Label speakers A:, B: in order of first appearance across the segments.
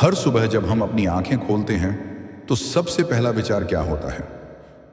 A: हर सुबह जब हम अपनी आंखें खोलते हैं तो सबसे पहला विचार क्या होता है?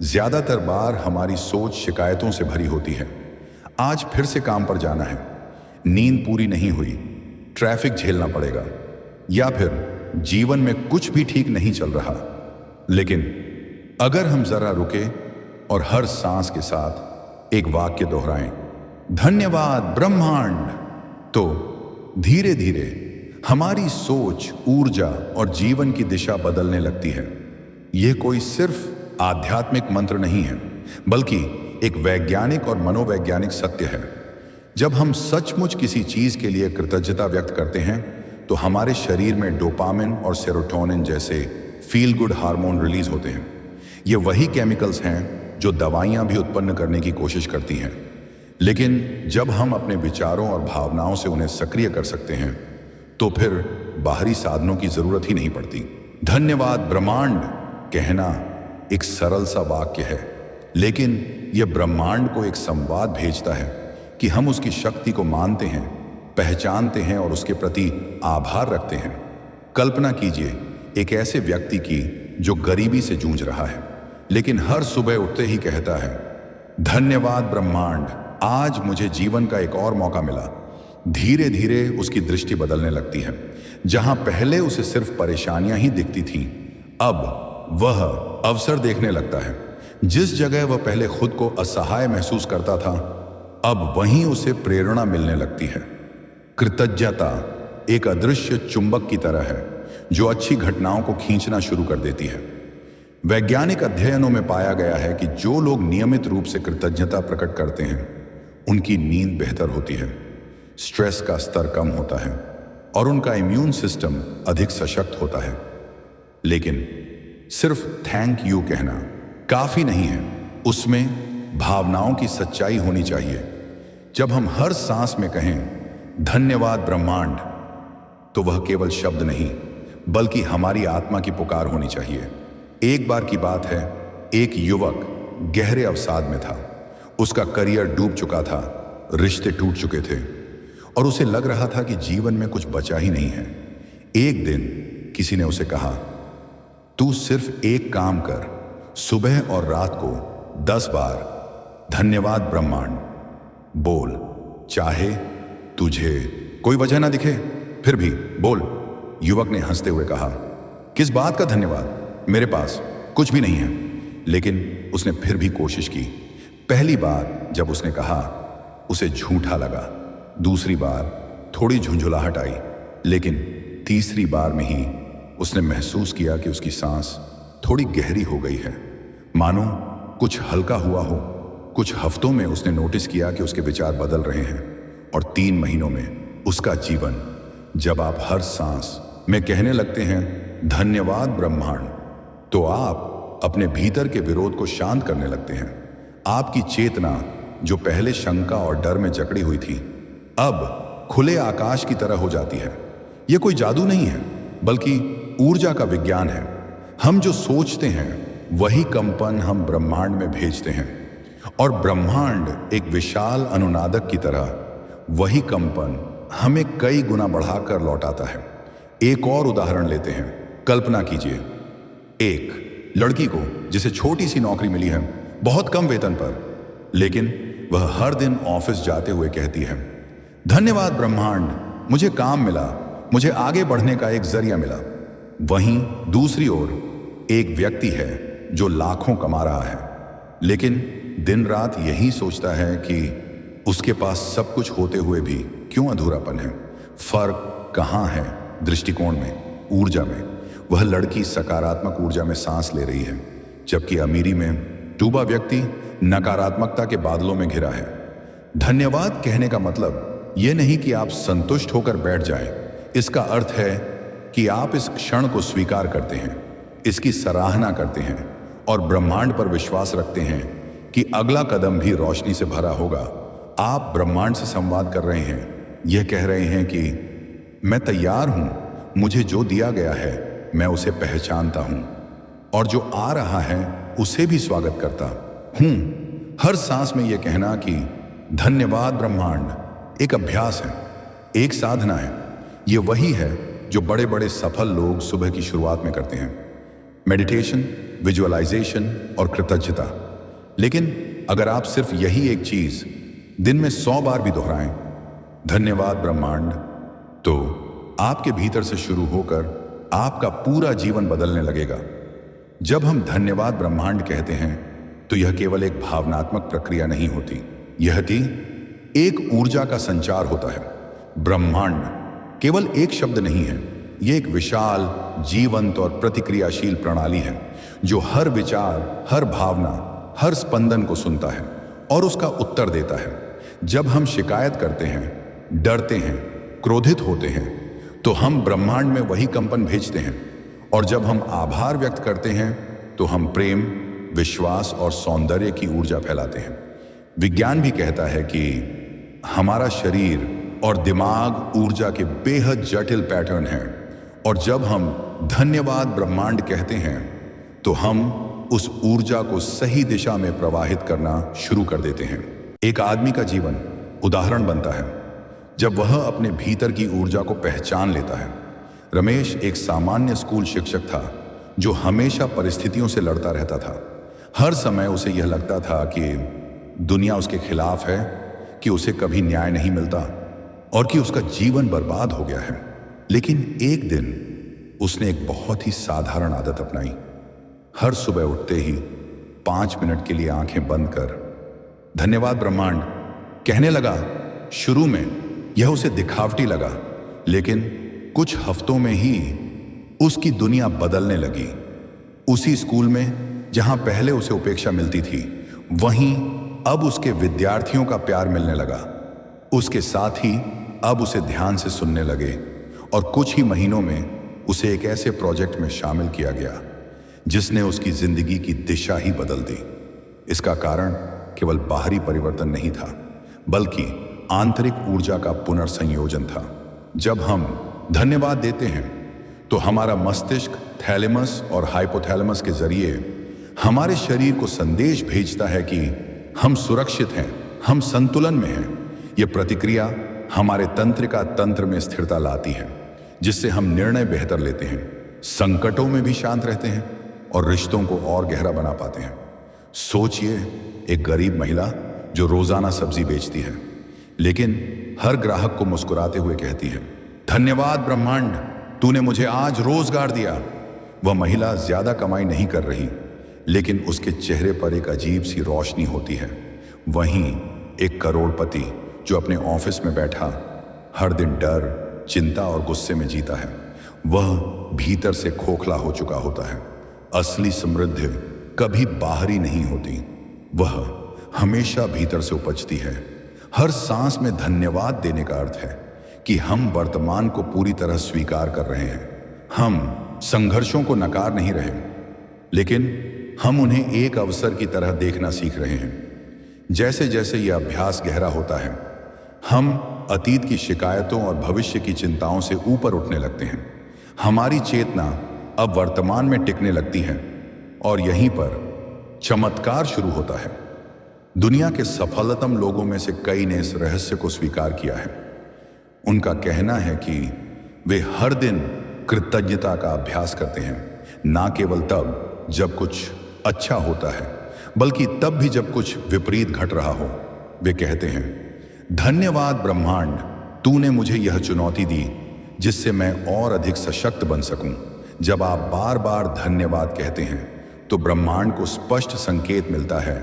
A: ज्यादातर बार हमारी सोच शिकायतों से भरी होती है। आज फिर से काम पर जाना है, नींद पूरी नहीं हुई, ट्रैफिक झेलना पड़ेगा, या फिर जीवन में कुछ भी ठीक नहीं चल रहा। लेकिन अगर हम जरा रुके और हर सांस के साथ एक वाक्य दोहराएं, धन्यवाद ब्रह्मांड, तो धीरे धीरे हमारी सोच, ऊर्जा और जीवन की दिशा बदलने लगती है। यह कोई सिर्फ आध्यात्मिक मंत्र नहीं है, बल्कि एक वैज्ञानिक और मनोवैज्ञानिक सत्य है। जब हम सचमुच किसी चीज के लिए कृतज्ञता व्यक्त करते हैं तो हमारे शरीर में डोपामिन और सेरोटोनिन जैसे फील गुड हार्मोन रिलीज होते हैं। ये वही केमिकल्स हैं जो दवाइयां भी उत्पन्न करने की कोशिश करती हैं। लेकिन जब हम अपने विचारों और भावनाओं से उन्हें सक्रिय कर सकते हैं तो फिर बाहरी साधनों की जरूरत ही नहीं पड़ती। धन्यवाद ब्रह्मांड कहना एक सरल सा वाक्य है, लेकिन यह ब्रह्मांड को एक संवाद भेजता है कि हम उसकी शक्ति को मानते हैं, पहचानते हैं और उसके प्रति आभार रखते हैं। कल्पना कीजिए एक ऐसे व्यक्ति की जो गरीबी से जूझ रहा है, लेकिन हर सुबह उठते ही कहता है, धन्यवाद ब्रह्मांड, आज मुझे जीवन का एक और मौका मिला। धीरे धीरे उसकी दृष्टि बदलने लगती है। जहां पहले उसे सिर्फ परेशानियां ही दिखती थीं, अब वह अवसर देखने लगता है। जिस जगह वह पहले खुद को असहाय महसूस करता था, अब वहीं उसे प्रेरणा मिलने लगती है। कृतज्ञता एक अदृश्य चुंबक की तरह है जो अच्छी घटनाओं को खींचना शुरू कर देती है। वैज्ञानिक अध्ययनों में पाया गया है कि जो लोग नियमित रूप से कृतज्ञता प्रकट करते हैं, उनकी नींद बेहतर होती है, स्ट्रेस का स्तर कम होता है और उनका इम्यून सिस्टम अधिक सशक्त होता है। लेकिन सिर्फ थैंक यू कहना काफी नहीं है, उसमें भावनाओं की सच्चाई होनी चाहिए। जब हम हर सांस में कहें धन्यवाद ब्रह्मांड, तो वह केवल शब्द नहीं बल्कि हमारी आत्मा की पुकार होनी चाहिए। एक बार की बात है, एक युवक गहरे अवसाद में था। उसका करियर डूब चुका था, रिश्ते टूट चुके थे और उसे लग रहा था कि जीवन में कुछ बचा ही नहीं है। एक दिन किसी ने उसे कहा, तू सिर्फ एक काम कर, सुबह और रात को 10 बार धन्यवाद ब्रह्मांड बोल, चाहे तुझे कोई वजह ना दिखे, फिर भी बोल। युवक ने हंसते हुए कहा, किस बात का धन्यवाद, मेरे पास कुछ भी नहीं है। लेकिन उसने फिर भी कोशिश की। पहली बार जब उसने कहा, उसे झूठा लगा। दूसरी बार थोड़ी झुंझुलाहट आई, लेकिन तीसरी बार में ही उसने महसूस किया कि उसकी सांस थोड़ी गहरी हो गई है, मानो कुछ हल्का हुआ हो। कुछ हफ्तों में उसने नोटिस किया कि उसके विचार बदल रहे हैं और 3 महीनों में उसका जीवन, जब आप हर सांस में कहने लगते हैं धन्यवाद ब्रह्मांड, तो आप अपने भीतर के विरोध को शांत करने लगते हैं। आपकी चेतना जो पहले शंका और डर में जकड़ी हुई थी, अब खुले आकाश की तरह हो जाती है। यह कोई जादू नहीं है, बल्कि ऊर्जा का विज्ञान है। हम जो सोचते हैं वही कंपन हम ब्रह्मांड में भेजते हैं और ब्रह्मांड एक विशाल अनुनादक की तरह वही कंपन हमें कई गुना बढ़ाकर लौटाता है। एक और उदाहरण लेते हैं। कल्पना कीजिए एक लड़की को जिसे छोटी सी नौकरी मिली है, बहुत कम वेतन पर, लेकिन वह हर दिन ऑफिस जाते हुए कहती है, धन्यवाद ब्रह्मांड, मुझे काम मिला, मुझे आगे बढ़ने का एक जरिया मिला। वहीं दूसरी ओर एक व्यक्ति है जो लाखों कमा रहा है, लेकिन दिन रात यही सोचता है कि उसके पास सब कुछ होते हुए भी क्यों अधूरापन है। फर्क कहाँ है? दृष्टिकोण में, ऊर्जा में। वह लड़की सकारात्मक ऊर्जा में सांस ले रही है, जबकि अमीरी में डूबा व्यक्ति नकारात्मकता के बादलों में घिरा है। धन्यवाद कहने का मतलब यह नहीं कि आप संतुष्ट होकर बैठ जाएं। इसका अर्थ है कि आप इस क्षण को स्वीकार करते हैं, इसकी सराहना करते हैं और ब्रह्मांड पर विश्वास रखते हैं कि अगला कदम भी रोशनी से भरा होगा। आप ब्रह्मांड से संवाद कर रहे हैं, यह कह रहे हैं कि मैं तैयार हूं, मुझे जो दिया गया है मैं उसे पहचानता हूं और जो आ रहा है उसे भी स्वागत करता हूं। हर सांस में यह कहना कि धन्यवाद ब्रह्मांड एक अभ्यास है, एक साधना है। यह वही है जो बड़े बड़े सफल लोग सुबह की शुरुआत में करते हैं, मेडिटेशन, विजुअलाइजेशन और कृतज्ञता। लेकिन अगर आप सिर्फ यही एक चीज दिन में 100 बार भी दोहराएं, धन्यवाद ब्रह्मांड, तो आपके भीतर से शुरू होकर आपका पूरा जीवन बदलने लगेगा। जब हम धन्यवाद ब्रह्मांड कहते हैं तो यह केवल एक भावनात्मक प्रक्रिया नहीं होती, यह एक ऊर्जा का संचार होता है। ब्रह्मांड केवल एक शब्द नहीं है, यह एक विशाल, जीवंत और प्रतिक्रियाशील प्रणाली है जो हर विचार, हर भावना, हर स्पंदन को सुनता है और उसका उत्तर देता है। जब हम शिकायत करते हैं, डरते हैं, क्रोधित होते हैं, तो हम ब्रह्मांड में वही कंपन भेजते हैं, और जब हम आभार व्यक्त करते हैं तो हम प्रेम, विश्वास और सौंदर्य की ऊर्जा फैलाते हैं। विज्ञान भी कहता है कि हमारा शरीर और दिमाग ऊर्जा के बेहद जटिल पैटर्न हैं, और जब हम धन्यवाद ब्रह्मांड कहते हैं तो हम उस ऊर्जा को सही दिशा में प्रवाहित करना शुरू कर देते हैं। एक आदमी का जीवन उदाहरण बनता है जब वह अपने भीतर की ऊर्जा को पहचान लेता है। रमेश एक सामान्य स्कूल शिक्षक था जो हमेशा परिस्थितियों से लड़ता रहता था। हर समय उसे यह लगता था कि दुनिया उसके खिलाफ है, कि उसे कभी न्याय नहीं मिलता और कि उसका जीवन बर्बाद हो गया है। लेकिन एक दिन उसने एक बहुत ही साधारण आदत अपनाई। हर सुबह उठते ही 5 मिनट के लिए आंखें बंद कर धन्यवाद ब्रह्मांड कहने लगा। शुरू में यह उसे दिखावटी लगा, लेकिन कुछ हफ्तों में ही उसकी दुनिया बदलने लगी। उसी स्कूल में जहां पहले उसे उपेक्षा मिलती थी, वहीं अब उसके विद्यार्थियों का प्यार मिलने लगा। उसके साथ ही अब उसे ध्यान से सुनने लगे, और कुछ ही महीनों में उसे एक ऐसे प्रोजेक्ट में शामिल किया गया जिसने उसकी जिंदगी की दिशा ही बदल दी। इसका कारण केवल बाहरी परिवर्तन नहीं था, बल्कि आंतरिक ऊर्जा का पुनर्संयोजन था। जब हम धन्यवाद देते हैं तो हमारा मस्तिष्क थैलेमस और हाइपोथैलेमस के जरिए हमारे शरीर को संदेश भेजता है कि हम सुरक्षित हैं, हम संतुलन में हैं। यह प्रतिक्रिया हमारे तंत्रिका तंत्र में स्थिरता लाती है, जिससे हम निर्णय बेहतर लेते हैं, संकटों में भी शांत रहते हैं और रिश्तों को और गहरा बना पाते हैं। सोचिए, एक गरीब महिला जो रोजाना सब्जी बेचती है, लेकिन हर ग्राहक को मुस्कुराते हुए कहती है, धन्यवाद ब्रह्मांड, तूने मुझे आज रोजगार दिया। वह महिला ज्यादा कमाई नहीं कर रही, लेकिन उसके चेहरे पर एक अजीब सी रोशनी होती है। वहीं एक करोड़पति जो अपने ऑफिस में बैठा हर दिन डर, चिंता और गुस्से में जीता है, वह भीतर से खोखला हो चुका होता है। असली समृद्धि कभी बाहरी नहीं होती, वह हमेशा भीतर से उपजती है। हर सांस में धन्यवाद देने का अर्थ है कि हम वर्तमान को पूरी तरह स्वीकार कर रहे हैं। हम संघर्षों को नकार नहीं रहे, लेकिन हम उन्हें एक अवसर की तरह देखना सीख रहे हैं। जैसे जैसे यह अभ्यास गहरा होता है, हम अतीत की शिकायतों और भविष्य की चिंताओं से ऊपर उठने लगते हैं। हमारी चेतना अब वर्तमान में टिकने लगती है, और यहीं पर चमत्कार शुरू होता है। दुनिया के सफलतम लोगों में से कई ने इस रहस्य को स्वीकार किया है। उनका कहना है कि वे हर दिन कृतज्ञता का अभ्यास करते हैं, ना केवल तब जब कुछ अच्छा होता है, बल्कि तब भी जब कुछ विपरीत घट रहा हो। वे कहते हैं, धन्यवाद ब्रह्मांड, तूने मुझे यह चुनौती दी जिससे मैं और अधिक सशक्त बन सकूं। जब आप बार बार धन्यवाद कहते हैं तो ब्रह्मांड को स्पष्ट संकेत मिलता है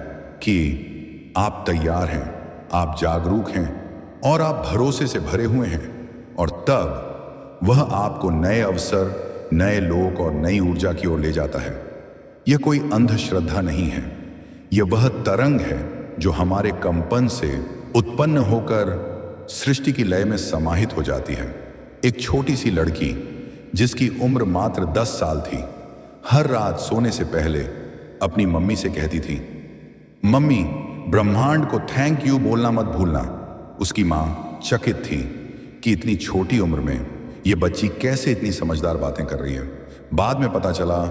A: कि आप तैयार हैं, आप जागरूक हैं और आप भरोसे से भरे हुए हैं, और तब वह आपको नए अवसर, नए लोक और नई ऊर्जा की ओर ले जाता है। यह कोई अंधश्रद्धा नहीं है, यह वह तरंग है जो हमारे कंपन से उत्पन्न होकर सृष्टि की लय में समाहित हो जाती है। एक छोटी सी लड़की जिसकी उम्र मात्र 10 साल थी, हर रात सोने से पहले अपनी मम्मी से कहती थी, मम्मी, ब्रह्मांड को थैंक यू बोलना मत भूलना। उसकी माँ चकित थी कि इतनी छोटी उम्र में यह बच्ची कैसे इतनी समझदार बातें कर रही है। बाद में पता चला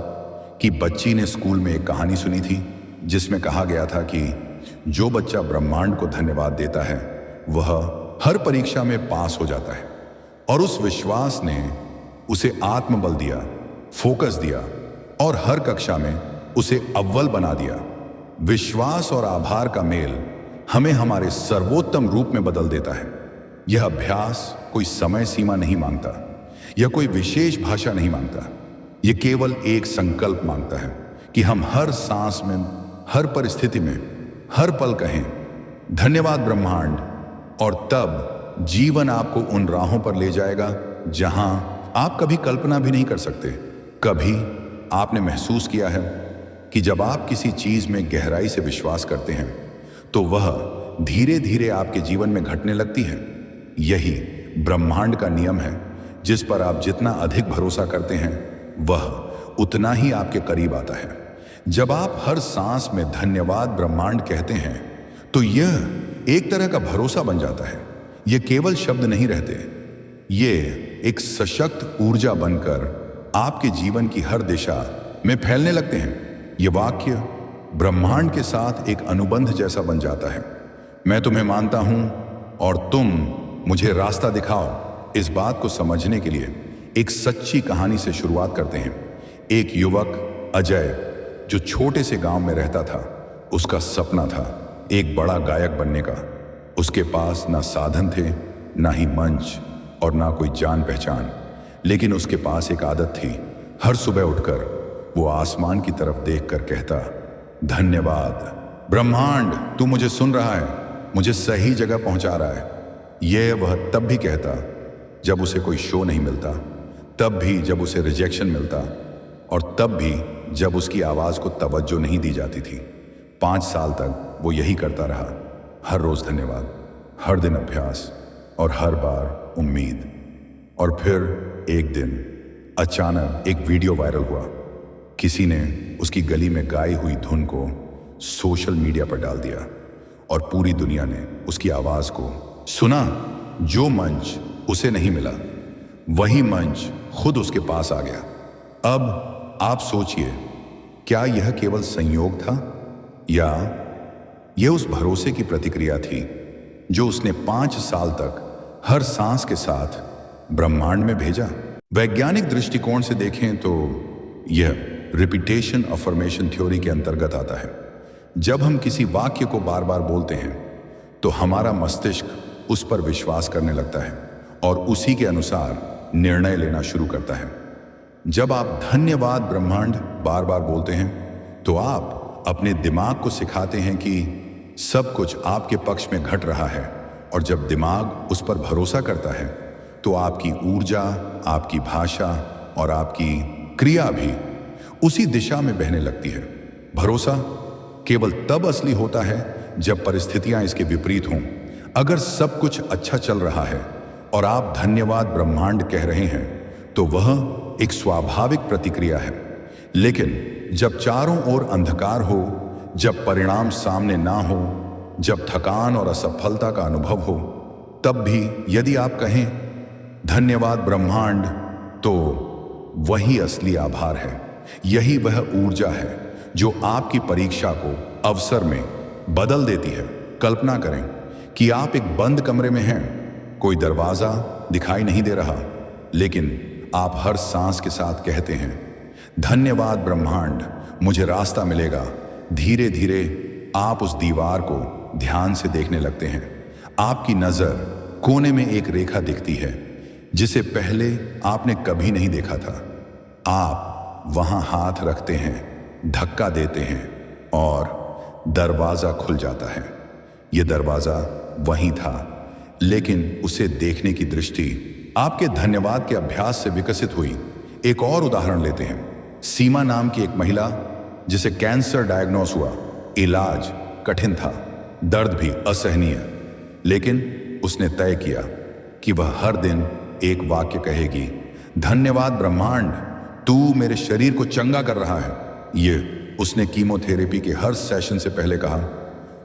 A: कि बच्ची ने स्कूल में एक कहानी सुनी थी जिसमें कहा गया था कि जो बच्चा ब्रह्मांड को धन्यवाद देता है वह हर परीक्षा में पास हो जाता है। और उस विश्वास ने उसे आत्मबल दिया, फोकस दिया और हर कक्षा में उसे अव्वल बना दिया। विश्वास और आभार का मेल हमें हमारे सर्वोत्तम रूप में बदल देता है। यह अभ्यास कोई समय सीमा नहीं मांगता, यह कोई विशेष भाषा नहीं मांगता। यह केवल एक संकल्प मांगता है कि हम हर सांस में, हर परिस्थिति में, हर पल कहें धन्यवाद ब्रह्मांड, और तब जीवन आपको उन राहों पर ले जाएगा जहां आप कभी कल्पना भी नहीं कर सकते। कभी आपने महसूस किया है कि जब आप किसी चीज में गहराई से विश्वास करते हैं तो वह धीरे धीरे आपके जीवन में घटने लगती है। यही ब्रह्मांड का नियम है, जिस पर आप जितना अधिक भरोसा करते हैं वह उतना ही आपके करीब आता है। जब आप हर सांस में धन्यवाद ब्रह्मांड कहते हैं तो यह एक तरह का भरोसा बन जाता है। ये केवल शब्द नहीं रहते, ये एक सशक्त ऊर्जा बनकर आपके जीवन की हर दिशा में फैलने लगते हैं। ये वाक्य ब्रह्मांड के साथ एक अनुबंध जैसा बन जाता है। मैं तुम्हें मानता हूं और तुम मुझे रास्ता दिखाओ। इस बात को समझने के लिए एक सच्ची कहानी से शुरुआत करते हैं। एक युवक अजय जो छोटे से गांव में रहता था, उसका सपना था एक बड़ा गायक बनने का। उसके पास ना साधन थे, ना ही मंच और ना कोई जान पहचान, लेकिन उसके पास एक आदत थी। हर सुबह उठकर वो आसमान की तरफ देखकर कहता, धन्यवाद ब्रह्मांड, तू मुझे सुन रहा है, मुझे सही जगह पहुंचा रहा है। यह वह तब भी कहता जब उसे कोई शो नहीं मिलता, तब भी जब उसे रिजेक्शन मिलता, और तब भी जब उसकी आवाज को तवज्जो नहीं दी जाती थी। 5 साल तक वो यही करता रहा, हर रोज धन्यवाद, हर दिन अभ्यास और हर बार उम्मीद। और फिर एक दिन अचानक एक वीडियो वायरल हुआ। किसी ने उसकी गली में गाई हुई धुन को सोशल मीडिया पर डाल दिया और पूरी दुनिया ने उसकी आवाज को सुना। जो मंच उसे नहीं मिला, वही मंच खुद उसके पास आ गया। अब आप सोचिए, क्या यह केवल संयोग था या यह उस भरोसे की प्रतिक्रिया थी जो उसने 5 साल तक हर सांस के साथ ब्रह्मांड में भेजा? वैज्ञानिक दृष्टिकोण से देखें तो यह रिपीटेशन अफर्मेशन थ्योरी के अंतर्गत आता है। जब हम किसी वाक्य को बार बार बोलते हैं तो हमारा मस्तिष्क उस पर विश्वास करने लगता है और उसी के अनुसार निर्णय लेना शुरू करता है। जब आप धन्यवाद ब्रह्मांड बार बार बोलते हैं तो आप अपने दिमाग को सिखाते हैं कि सब कुछ आपके पक्ष में घट रहा है, और जब दिमाग उस पर भरोसा करता है तो आपकी ऊर्जा, आपकी भाषा और आपकी क्रिया भी उसी दिशा में बहने लगती है। भरोसा केवल तब असली होता है जब परिस्थितियां इसके विपरीत हों। अगर सब कुछ अच्छा चल रहा है और आप धन्यवाद ब्रह्मांड कह रहे हैं तो वह एक स्वाभाविक प्रतिक्रिया है। लेकिन जब चारों ओर अंधकार हो, जब परिणाम सामने ना हो, जब थकान और असफलता का अनुभव हो, तब भी यदि आप कहें धन्यवाद ब्रह्मांड, तो वही असली आभार है। यही वह ऊर्जा है जो आपकी परीक्षा को अवसर में बदल देती है। कल्पना करें कि आप एक बंद कमरे में हैं, कोई दरवाजा दिखाई नहीं दे रहा, लेकिन आप हर सांस के साथ कहते हैं धन्यवाद ब्रह्मांड, मुझे रास्ता मिलेगा। धीरे धीरे आप उस दीवार को ध्यान से देखने लगते हैं। आपकी नजर कोने में एक रेखा दिखती है जिसे पहले आपने कभी नहीं देखा था। आप वहां हाथ रखते हैं, धक्का देते हैं और दरवाजा खुल जाता है। यह दरवाजा वहीं था, लेकिन उसे देखने की दृष्टि आपके धन्यवाद के अभ्यास से विकसित हुई। एक और उदाहरण लेते हैं। सीमा नाम की एक महिला जिसे कैंसर डायग्नोस हुआ। इलाज कठिन था, दर्द भी असहनीय, लेकिन उसने तय किया कि वह हर दिन एक वाक्य कहेगी, धन्यवाद ब्रह्मांड, तू मेरे शरीर को चंगा कर रहा है। ये उसने कीमोथेरेपी के हर सेशन से पहले कहा,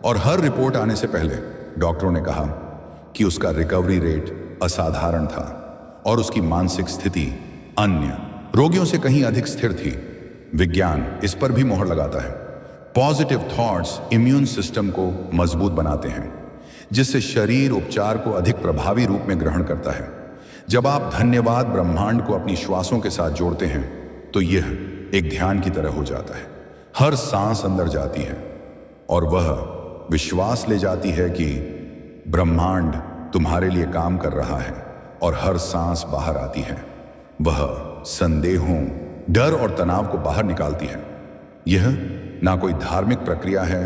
A: और हर रिपोर्ट आने से पहले डॉक्टरों ने कहा कि उसका रिकवरी रेट असाधारण था और उसकी मानसिक स्थिति अन्य रोगियों से कहीं अधिक स्थिर थी। विज्ञान इस पर भी मोहर लगाता है। पॉजिटिव थॉट्स इम्यून सिस्टम को मजबूत बनाते हैं, जिससे शरीर उपचार को अधिक प्रभावी रूप में ग्रहण करता है। जब आप धन्यवाद ब्रह्मांड को अपनी श्वासों के साथ जोड़ते हैं तो यह एक ध्यान की तरह हो जाता है। हर सांस अंदर जाती है और वह विश्वास ले जाती है कि ब्रह्मांड तुम्हारे लिए काम कर रहा है, और हर सांस बाहर आती है वह संदेहों, डर और तनाव को बाहर निकालती है। यह ना कोई धार्मिक प्रक्रिया है,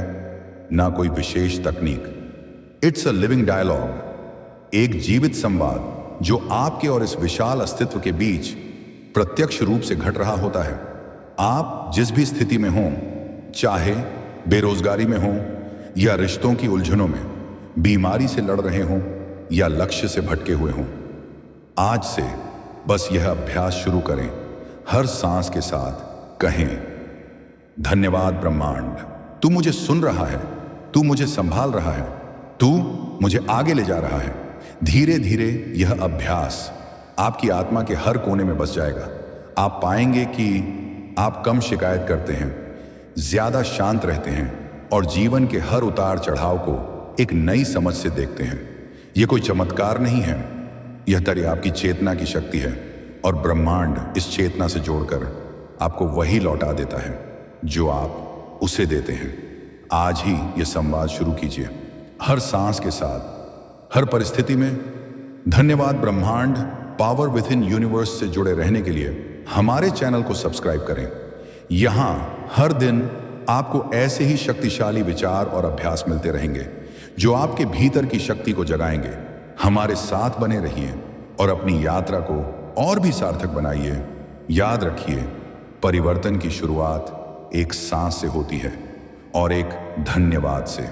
A: ना कोई विशेष तकनीक। इट्स अ लिविंग डायलॉग, एक जीवित संवाद जो आपके और इस विशाल अस्तित्व के बीच प्रत्यक्ष रूप से घट रहा होता है। आप जिस भी स्थिति में हों, चाहे बेरोजगारी में हों या रिश्तों की उलझनों में, बीमारी से लड़ रहे हों या लक्ष्य से भटके हुए हों, आज से बस यह अभ्यास शुरू करें। हर सांस के साथ कहें, धन्यवाद ब्रह्मांड, तू मुझे सुन रहा है, तू मुझे संभाल रहा है, तू मुझे आगे ले जा रहा है। धीरे धीरे यह अभ्यास आपकी आत्मा के हर कोने में बस जाएगा। आप पाएंगे कि आप कम शिकायत करते हैं, ज्यादा शांत रहते हैं और जीवन के हर उतार चढ़ाव को एक नई समझ से देखते हैं। यह कोई चमत्कार नहीं है, यह तरह आपकी चेतना की शक्ति है, और ब्रह्मांड इस चेतना से जोड़कर आपको वही लौटा देता है जो आप उसे देते हैं। आज ही यह संवाद शुरू कीजिए। हर सांस के साथ, हर परिस्थिति में धन्यवाद ब्रह्मांड पावर विद इन यूनिवर्स से जुड़े रहने के लिए हमारे चैनल को सब्सक्राइब करें। यहां हर दिन आपको ऐसे ही शक्तिशाली विचार और अभ्यास मिलते रहेंगे जो आपके भीतर की शक्ति को जगाएंगे। हमारे साथ बने रहिए और अपनी यात्रा को और भी सार्थक बनाइए। याद रखिए, परिवर्तन की शुरुआत एक सांस से होती है और एक धन्यवाद से।